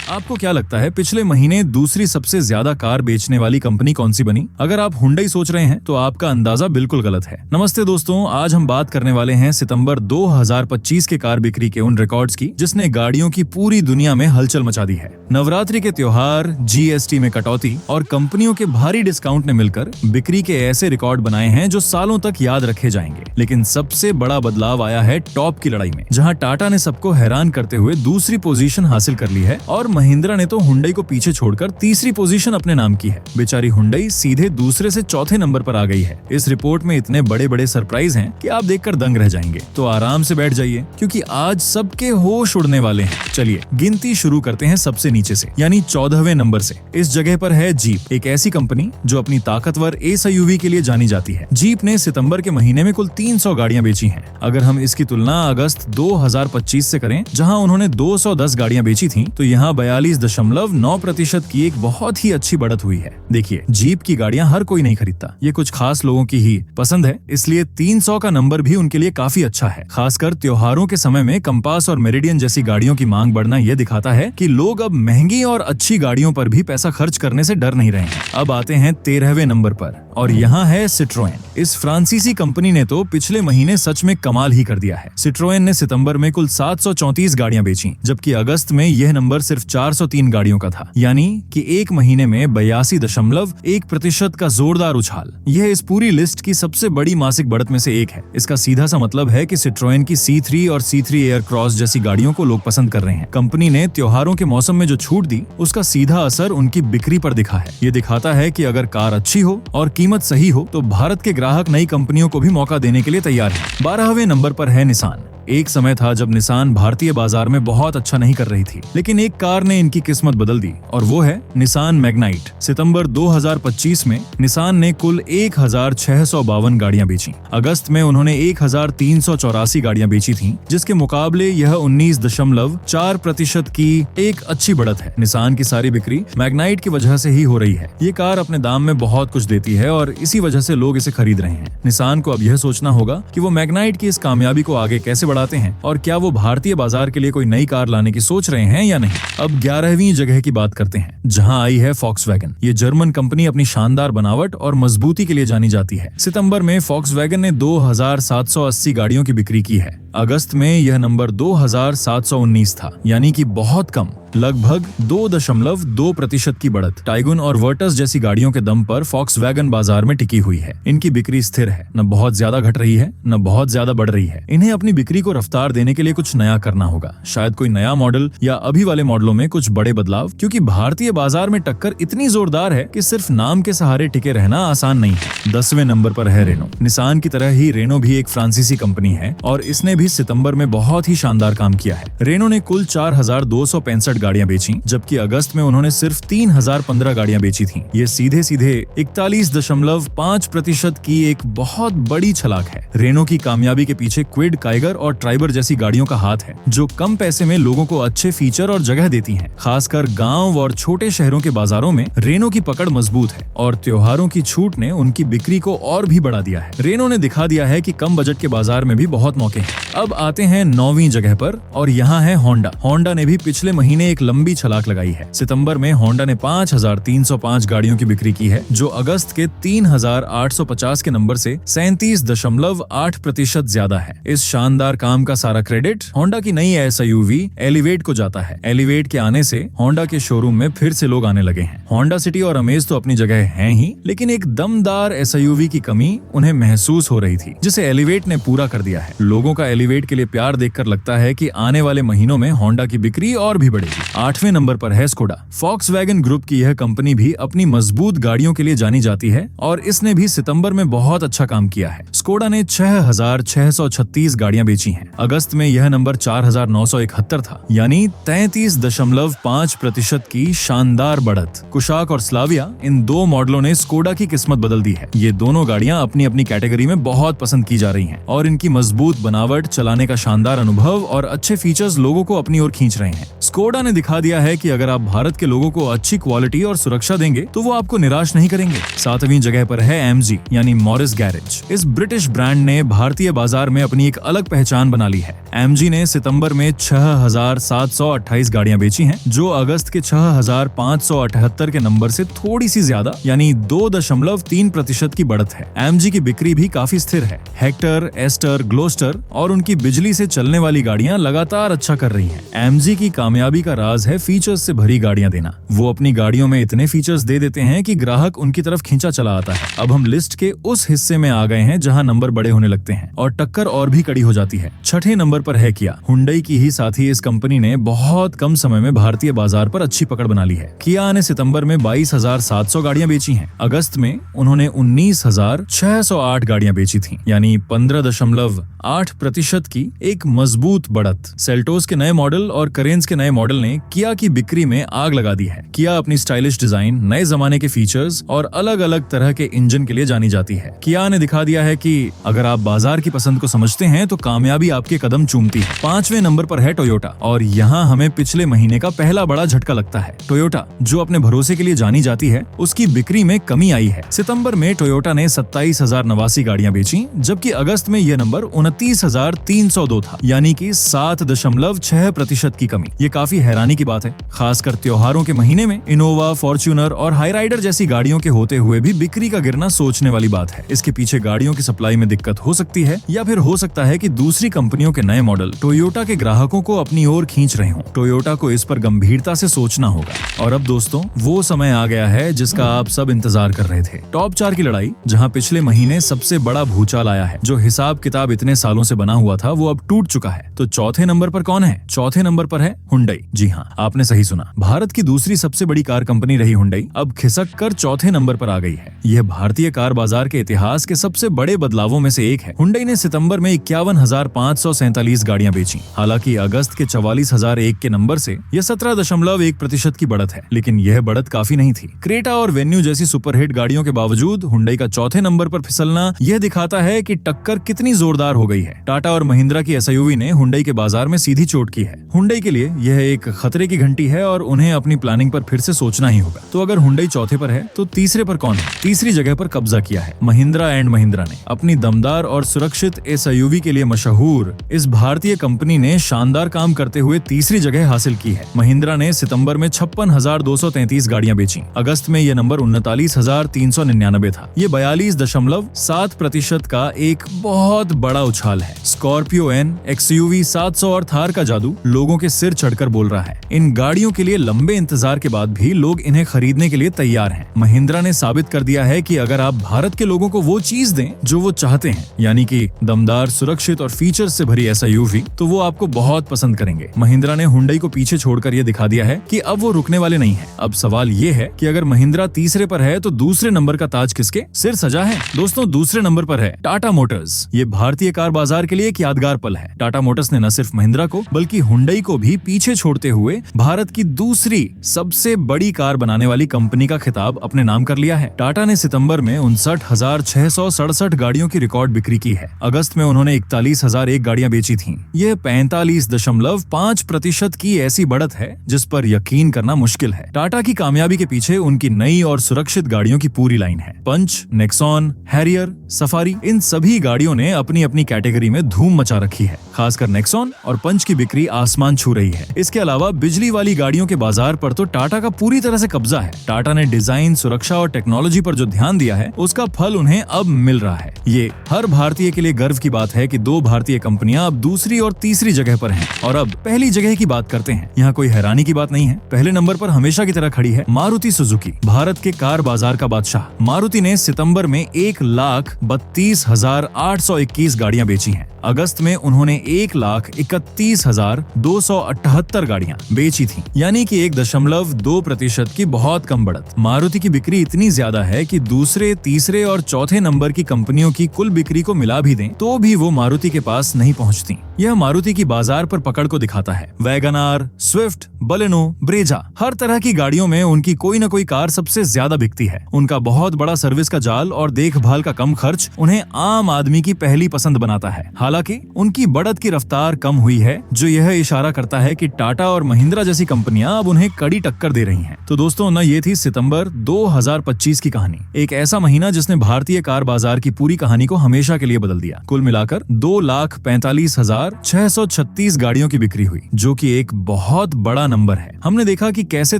आपको क्या लगता है पिछले महीने दूसरी सबसे ज्यादा कार बेचने वाली कंपनी कौन सी बनी? अगर आप हुंडई सोच रहे हैं तो आपका अंदाजा बिल्कुल गलत है। नमस्ते दोस्तों, आज हम बात करने वाले हैं सितंबर 2025 के कार बिक्री के उन रिकॉर्ड्स की जिसने गाड़ियों की पूरी दुनिया में हलचल मचा दी है। नवरात्रि के त्योहार, जीएसटी में कटौती और कंपनियों के भारी डिस्काउंट ने मिलकर बिक्री के ऐसे रिकॉर्ड बनाए हैं जो सालों तक याद रखे जाएंगे। लेकिन सबसे बड़ा बदलाव आया है टॉप की लड़ाई में, जहां टाटा ने सबको हैरान करते हुए दूसरी पोजीशन हासिल कर ली है और महिंद्रा ने तो हुंडई को पीछे छोड़कर तीसरी पोजीशन अपने नाम की है। बेचारी हुंडई सीधे दूसरे से चौथे नंबर पर आ गई है। इस रिपोर्ट में इतने बड़े बड़े सरप्राइज हैं कि आप देखकर दंग रह जाएंगे। तो आराम से बैठ जाइए क्योंकि आज सबके होश उड़ने वाले हैं। चलिए गिनती शुरू करते हैं सबसे नीचे से, यानी 14वें नंबर से। इस जगह पर है जीप, एक ऐसी कंपनी जो अपनी ताकतवर एसयूवी के लिए जानी जाती है। जीप ने सितंबर के महीने में कुल 300 गाड़ियां बेची हैं। अगर हम इसकी तुलना अगस्त 2025 से करें, जहां उन्होंने 210 गाड़ियां बेची थी, तो यहाँ 42.9% की एक बहुत ही अच्छी बढ़त हुई है। देखिए, जीप की गाड़ियां हर कोई नहीं खरीदता, ये कुछ खास लोगों की ही पसंद है, इसलिए 300 का नंबर भी उनके लिए काफी अच्छा है। खासकर त्योहारों के समय में कंपास और मेरिडियन जैसी गाड़ियों की मांग बढ़ना यह दिखाता है कि लोग अब महंगी और अच्छी गाड़ियों पर भी पैसा खर्च करने से डर नहीं रहे हैं। अब आते हैं 13वें नंबर पर और यहाँ है सिट्रोएन। इस फ्रांसीसी कंपनी ने तो पिछले महीने सच में कमाल ही कर दिया है। सिट्रोएन ने सितंबर में कुल 734 गाड़ियां बेची, जबकि अगस्त में यह नंबर सिर्फ 403 गाड़ियों का था, यानी कि एक महीने में 82.1% का जोरदार उछाल। यह इस पूरी लिस्ट की सबसे बड़ी मासिक बढ़त में से एक है। इसका सीधा सा मतलब है कि सिट्रोएन की C3 और C3 एयर क्रॉस जैसी गाड़ियों को लोग पसंद कर रहे हैं। कंपनी ने त्योहारों के मौसम में जो छूट दी, उसका सीधा असर उनकी बिक्री पर दिखा है। ये दिखाता है कि अगर कार अच्छी हो और कीमत सही हो तो भारत के ग्राहक नई कंपनियों को भी मौका देने के लिए तैयार है। 12वें नंबर पर है निसान। एक समय था जब निसान भारतीय बाजार में बहुत अच्छा नहीं कर रही थी, लेकिन एक कार ने इनकी किस्मत बदल दी और वो है निसान मैग्नाइट। सितंबर 2025 में निसान ने कुल 1652 गाड़ियां बेची। अगस्त में उन्होंने 1384 गाड़ियां बेची थीं, जिसके मुकाबले यह 19.4% की एक अच्छी बढ़त है। निसान की सारी बिक्री मैग्नाइट की वजह से ही हो रही है। ये कार अपने दाम में बहुत कुछ देती है और इसी वजह से लोग इसे खरीद रहे हैं। निसान को अब यह सोचना होगा कि वो मैग्नाइट की इस कामयाबी को आगे कैसे बढ़ाते हैं और क्या वो भारतीय बाजार के लिए कोई नई कार लाने की सोच रहे हैं या नहीं। अब 11वीं जगह की बात करते हैं, जहां आई है फॉक्सवैगन। ये जर्मन कंपनी अपनी शानदार बनावट और मजबूती के लिए जानी जाती है। सितंबर में फॉक्सवैगन ने 2780 गाड़ियों की बिक्री की है। अगस्त में यह नंबर 2719 था, यानी कि बहुत कम, लगभग 2.2% की बढ़त। टाइगुन और वर्टस जैसी गाड़ियों के दम पर फॉक्सवैगन बाजार में टिकी हुई है। इनकी बिक्री स्थिर है, न बहुत ज्यादा घट रही है न बहुत ज्यादा बढ़ रही है। इन्हें अपनी बिक्री को रफ्तार देने के लिए कुछ नया करना होगा, शायद कोई नया मॉडल या अभी वाले मॉडलों में कुछ बड़े बदलाव, क्योंकि भारतीय बाजार में टक्कर इतनी जोरदार है कि सिर्फ नाम के सहारे टिके रहना आसान नहीं है। 10वें नंबर पर है रेनो। निसान की तरह ही रेनो भी एक फ्रांसीसी कंपनी है और इसने भी सितंबर में बहुत ही शानदार काम किया है। रेनो ने कुल 4265 गाड़ियां बेची, जबकि अगस्त में उन्होंने सिर्फ 3015 गाड़ियां बेची थीं। ये सीधे 41.5% की एक बहुत बड़ी छलाक है। रेनो की कामयाबी के पीछे क्विड, काइगर और ट्राइबर जैसी गाड़ियों का हाथ है, जो कम पैसे में लोगों को अच्छे फीचर और जगह देती हैं। खासकर गांव और छोटे शहरों के बाजारों में रेनो की पकड़ मजबूत है और त्योहारों की छूट ने उनकी बिक्री को और भी बढ़ा दिया है। रेनो ने दिखा दिया है कि कम बजट के बाजार में भी बहुत मौके हैं। अब आते हैं 9वीं जगह पर और यहाँ है होंडा। होंडा ने भी पिछले महीने एक लंबी छलाक लगाई है। सितंबर में होंडा ने 5305 गाड़ियों की बिक्री की है, जो अगस्त के 3850 के नंबर से 37.8% ज्यादा है। इस शानदार काम का सारा क्रेडिट होंडा की नई एसयूवी एलिवेट को जाता है। एलिवेट के आने से होंडा के शोरूम में फिर से लोग आने लगे हैं। होंडा सिटी और अमेज तो अपनी जगह हैं ही, लेकिन एक दमदार एसयूवी की कमी उन्हें महसूस हो रही थी, जिसे एलिवेट ने पूरा कर दिया है। लोगों का एलिवेट के लिए प्यार देखकर लगता है कि आने वाले महीनों में होंडा की बिक्री और भी बढ़ेगी। 8वें नंबर पर है स्कोडा। फॉक्सवैगन ग्रुप की यह कंपनी भी अपनी मजबूत गाड़ियों के लिए जानी जाती है और इसने भी सितंबर में बहुत अच्छा काम किया है। स्कोडा ने 6636 गाड़ियां बेची हैं। अगस्त में यह नंबर 4971 था, यानी 33.5% की शानदार बढ़त। कुशाक और स्लाविया, इन दो मॉडलों ने स्कोडा की किस्मत बदल दी है। ये दोनों गाड़ियां अपनी अपनी कैटेगरी में बहुत पसंद की जा रही हैं और इनकी मजबूत बनावट, चलाने का शानदार अनुभव और अच्छे फीचर्स लोगों को अपनी ओर खींच रहे हैं। स्कोडा ने दिखा दिया है कि अगर आप भारत के लोगों को अच्छी क्वालिटी और सुरक्षा देंगे तो वो आपको निराश नहीं करेंगे। 7वीं जगह पर है MG यानी मॉरिस गैरेज। इस ब्रिटिश ब्रांड ने भारतीय बाजार में अपनी एक अलग पहचान बना ली है। MG ने सितंबर में 6,728 गाड़ियां बेची हैं, जो अगस्त के 6,578 के नंबर से थोड़ी सी ज्यादा यानी 2.3% की बढ़त है। MG की बिक्री भी काफी स्थिर है। हेक्टर, एस्टर, ग्लोस्टर और उनकी बिजली से चलने वाली गाड़ियां लगातार अच्छा कर रही हैं। MG की कामयाबी का राज है फीचर्स से भरी गाड़ियां देना। वो अपनी गाड़ियों में इतने फीचर्स दे देते हैं कि ग्राहक उनकी तरफ खींचा चला आता है। अब हम लिस्ट के उस हिस्से में आ गए हैं जहां नंबर बड़े होने लगते हैं और टक्कर और भी कड़ी हो जाती है। 6ठे नंबर पर है किया। हुंडई की ही साथी इस कंपनी ने बहुत कम समय में भारतीय बाजार पर अच्छी पकड़ बना ली है। किया ने सितंबर में 22,700 गाड़ियां बेची हैं। अगस्त में उन्होंने 19,608 गाड़ियां बेची थी, यानी 15.8% की एक मजबूत बढ़त। सेल्टोस के नए मॉडल और करेंस के नए मॉडल ने किया की बिक्री में आग लगा दी है। किया अपनी स्टाइलिश डिजाइन, नए जमाने के फीचर्स और अलग अलग तरह के इंजन के लिए जानी जाती है। किया ने दिखा दिया है कि अगर आप बाजार की पसंद को समझते हैं तो कामयाबी आपके कदम चूमती है। 5वें नंबर पर है टोयोटा और यहाँ हमें पिछले महीने का पहला बड़ा झटका लगता है। टोयोटा, जो अपने भरोसे के लिए जानी जाती है, उसकी बिक्री में कमी आई है। सितंबर में टोयोटा ने 27,089 गाड़ियां बेची, जबकि अगस्त में यह नंबर 29,302 था, यानी कि 7.6% की कमी। ये काफी हैरानी की बात है, खासकर त्योहारों के महीने में इनोवा, फॉर्च्यूनर और हाईराइडर जैसी गाड़ियों के होते हुए भी बिक्री का गिरना सोचने वाली बात है। इसके पीछे गाड़ियों की सप्लाई में दिक्कत हो सकती है, या फिर हो सकता है कि दूसरी कंपनियों के नए मॉडल टोयोटा के ग्राहकों को अपनी ओर खींच रहे हों। टोयोटा को इस पर गंभीरता से सोचना होगा। और अब दोस्तों, वो समय आ गया है जिसका आप सब इंतजार कर रहे थे। टॉप 4 की लड़ाई, जहां पिछले महीने सबसे बड़ा भूचाल आया है। जो हिसाब किताब इतने सालों से बना हुआ था, वो अब टूट चुका है। तो चौथे नंबर पर कौन है? चौथे नंबर पर है हुंडई। जी हाँ, आपने सही सुना। भारत की दूसरी सबसे बड़ी कार कंपनी रही हुंडई अब खिसक कर चौथे नंबर पर आ गई है। यह भारतीय कार बाजार के इतिहास के सबसे बड़े बदलावों में से एक है। हुंडई ने सितंबर में 51,547 गाड़ियां बेची। हालांकि अगस्त के 44,001 के नंबर से यह 17.1% की बढ़त है, लेकिन यह बढ़त काफी नहीं थी। क्रेटा और वेन्यू जैसी सुपरहिट गाड़ियों के बावजूद हुंडई का चौथे नंबर पर फिसलना यह दिखाता है कि टक्कर कितनी जोरदार हो गई है। टाटा और महिंद्रा की एसयूवी ने हुंडई के बाजार में सीधी चोट की है। हुंडई के लिए यह एक खतरे की घंटी है और उन्हें अपनी प्लानिंग पर फिर से सोचना ही होगा। तो अगर हुंडई चौथे पर है तो तीसरे पर कौन है? तीसरी जगह पर कब्जा किया है महिंद्रा एंड महिंद्रा ने। अपनी दमदार और सुरक्षित एसयूवी के लिए मशहूर इस भारतीय कंपनी ने शानदार काम करते हुए तीसरी जगह हासिल की है। महिंद्रा ने सितंबर में 56,233 गाड़ियां बेची। अगस्त में यह नंबर 39,399 था। ये 42.7% का एक बहुत बड़ा उछाल है। स्कॉर्पियो एन, एक्सयूवी 700 और थार का जादू लोगों के सिर चढ़कर बोल रहा है। इन गाड़ियों के लिए लंबे इंतजार के बाद भी लोग इन्हें खरीदने के लिए तैयार हैं। महिंद्रा ने साबित कर दिया है कि अगर आप भारत के लोगों को वो चीज दें जो वो चाहते हैं, यानी कि दमदार, सुरक्षित और फीचर्स से भरी एसयूवी, तो वो आपको बहुत पसंद करेंगे। महिंद्रा ने हुंडई को पीछे छोड़कर ये दिखा दिया है कि अब वो रुकने वाले नहीं है। अब सवाल ये है कि अगर महिंद्रा तीसरे पर है तो दूसरे नंबर का ताज किसके सिर सजा है? दोस्तों, दूसरे नंबर पर है टाटा मोटर्स। ये भारतीय कार बाजार के लिए एक यादगार पल है। टाटा मोटर्स ने न सिर्फ महिंद्रा को बल्कि हुंडई को भी पीछे छोड़ते हुए भारत की दूसरी सबसे बड़ी कार बनाने वाली कंपनी का खिताब अपने नाम कर लिया है। टाटा ने सितंबर में 59,667 गाड़ियों की रिकॉर्ड बिक्री की है। अगस्त में उन्होंने 41,001 गाड़ियां बेची थी। यह 45.5% की ऐसी बढ़त है जिस पर यकीन करना मुश्किल है। टाटा की कामयाबी के पीछे उनकी नई और सुरक्षित गाड़ियों की पूरी लाइन है। पंच, नेक्सॉन, हैरियर, सफारी, इन सभी गाड़ियों ने अपनी अपनी कैटेगरी में धूम मचा रखी है। खासकर नेक्सॉन और पंच की बिक्री आसमान छू रही है। इसके अलावा बिजली वाली गाड़ियों के बाजार पर तो टाटा का पूरी तरह से कब्जा है। टाटा ने डिजाइन, सुरक्षा और टेक्नोलॉजी पर जो ध्यान दिया है, उसका फल उन्हें अब मिल रहा है। ये हर भारतीय के लिए गर्व की बात है कि 2 भारतीय कंपनियां अब दूसरी और तीसरी जगह पर हैं। और अब पहली जगह की बात करते हैं। यहाँ कोई हैरानी की बात नहीं है। पहले नंबर पर हमेशा की तरह खड़ी है मारुति सुजुकी, भारत के कार बाजार का बादशाह। मारुति ने सितंबर में 1,32,821 गाड़ियां बेची हैं। अगस्त में उन्होंने 1,31,278 गाड़ियां बेची थी, यानी कि 1.2% की बहुत कम बढ़त। मारुति की बिक्री इतनी ज्यादा है कि दूसरे, तीसरे और चौथे नंबर की कंपनियों की कुल बिक्री को मिला भी दें तो भी वो मारुति के पास नहीं पहुंचती। यह मारुति की बाजार पर पकड़ को दिखाता है। वैगनार, स्विफ्ट, बलेनो, ब्रेजा, हर तरह की गाड़ियों में उनकी कोई न कोई कार सबसे ज्यादा बिकती है। उनका बहुत बड़ा सर्विस का जाल और देखभाल का कम खर्च उन्हें आम आदमी की पहली पसंद बनाता है। हालांकि उनकी बढ़त की रफ्तार कम हुई है, जो यह इशारा करता है कि टाटा और और महिंद्रा जैसी कंपनियां अब उन्हें कड़ी टक्कर दे रही हैं। तो दोस्तों ना, ये थी सितंबर 2025 की कहानी। एक ऐसा महीना जिसने भारतीय कार बाजार की पूरी कहानी को हमेशा के लिए बदल दिया। कुल मिलाकर 2,45,636 गाड़ियों की बिक्री हुई, जो कि एक बहुत बड़ा नंबर है। हमने देखा कि कैसे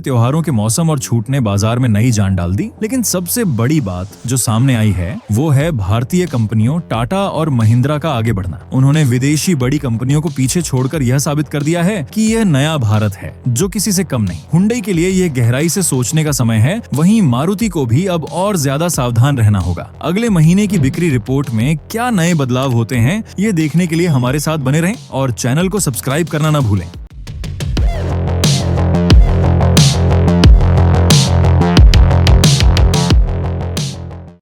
त्योहारों के मौसम और छूट ने बाजार में नई जान डाल दी। लेकिन सबसे बड़ी बात जो सामने आई है वो है भारतीय कंपनियों टाटा और महिंद्रा का आगे बढ़ना। उन्होंने विदेशी बड़ी कंपनियों को पीछे छोड़कर यह साबित कर दिया है कि यह नया भारत है, जो किसी से कम नहीं। हुंडई के लिए यह गहराई से सोचने का समय है। वहीं मारुति को भी अब और ज्यादा सावधान रहना होगा। अगले महीने की बिक्री रिपोर्ट में क्या नए बदलाव होते हैं, ये देखने के लिए हमारे साथ बने रहें और चैनल को सब्सक्राइब करना ना भूलें।